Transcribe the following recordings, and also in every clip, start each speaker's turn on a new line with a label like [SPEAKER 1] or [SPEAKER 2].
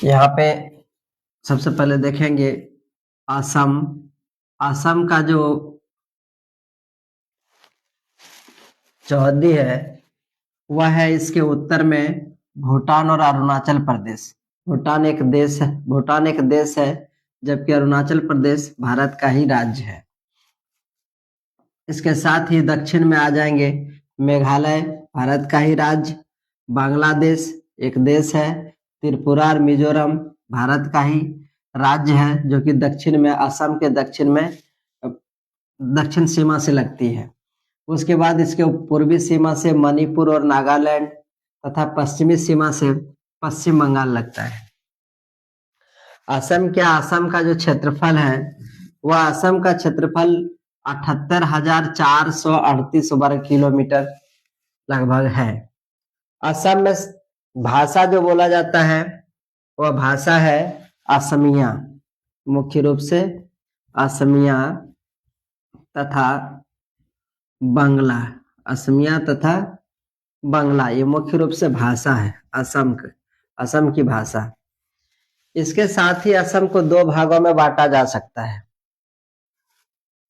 [SPEAKER 1] यहाँ पे सबसे पहले देखेंगे असम। असम का जो चौहद्दी है वह है इसके उत्तर में भूटान और अरुणाचल प्रदेश। भूटान एक देश है, जबकि अरुणाचल प्रदेश भारत का ही राज्य है। इसके साथ ही दक्षिण में आ जाएंगे मेघालय, भारत का ही राज्य। बांग्लादेश एक देश है। त्रिपुरा और मिजोरम भारत का ही राज्य है, जो कि दक्षिण में, असम के दक्षिण में, दक्षिण सीमा से लगती है। उसके बाद इसके पूर्वी सीमा से मणिपुर और नागालैंड तथा पश्चिमी सीमा से पश्चिम बंगाल लगता है। असम का जो क्षेत्रफल है वह असम का क्षेत्रफल 78,438 वर्ग किलोमीटर लगभग है। असम में भाषा जो बोला जाता है वह भाषा है असमिया, मुख्य रूप से असमिया तथा बांग्ला। असमिया तथा बांग्ला ये मुख्य रूप से भाषा है असम की भाषा। इसके साथ ही असम को दो भागों में बांटा जा सकता है।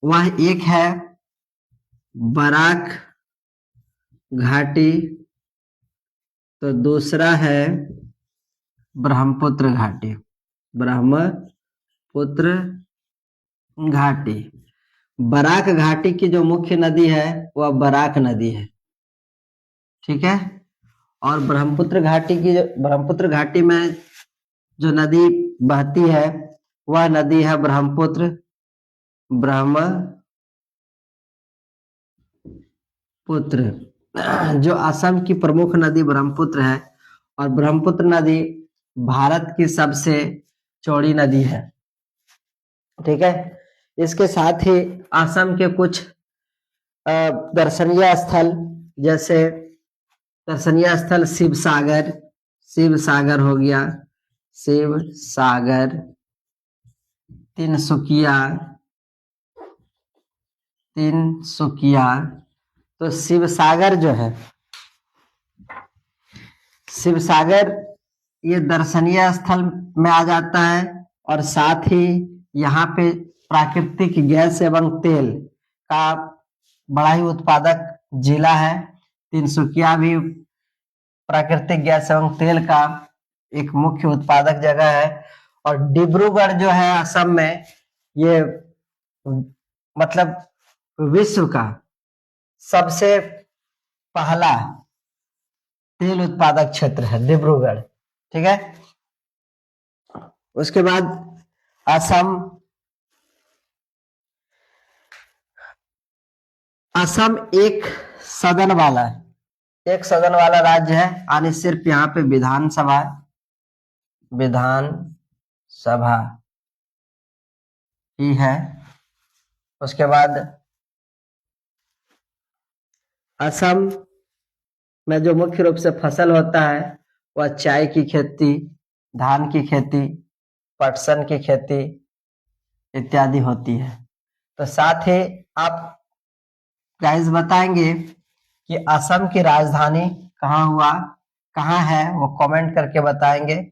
[SPEAKER 1] वह एक है बराक घाटी, तो दूसरा है ब्रह्मपुत्र घाटी। ब्रह्मपुत्र घाटी, बराक घाटी की जो मुख्य नदी है वह बराक नदी है, ठीक है। और ब्रह्मपुत्र घाटी में जो नदी बहती है वह नदी है ब्रह्मपुत्र। जो असम की प्रमुख नदी ब्रह्मपुत्र है, और ब्रह्मपुत्र नदी भारत की सबसे चौड़ी नदी है, ठीक है। इसके साथ ही असम के कुछ दर्शनीय स्थल, जैसे दर्शनीय स्थल शिव सागर हो गया, शिव सागर, तिनसुकिया। तो शिव सागर जो है, शिव सागर ये दर्शनीय स्थल में आ जाता है, और साथ ही यहाँ पे प्राकृतिक गैस एवं तेल का बड़ा ही उत्पादक जिला है। तिनसुकिया भी प्राकृतिक गैस एवं तेल का एक मुख्य उत्पादक जगह है। और डिब्रूगढ़ जो है असम में, ये मतलब विश्व का सबसे पहला तेल उत्पादक क्षेत्र है डिब्रूगढ़, ठीक है। उसके बाद असम एक सदन वाला राज्य है, यानी सिर्फ यहाँ पे विधानसभा ही है। उसके बाद असम में जो मुख्य रूप से फसल होता है वह चाय की खेती, धान की खेती, पटसन की खेती इत्यादि होती है। तो साथ ही आप गाइस बताएंगे कि असम की राजधानी कहाँ है, वो कमेंट करके बताएंगे।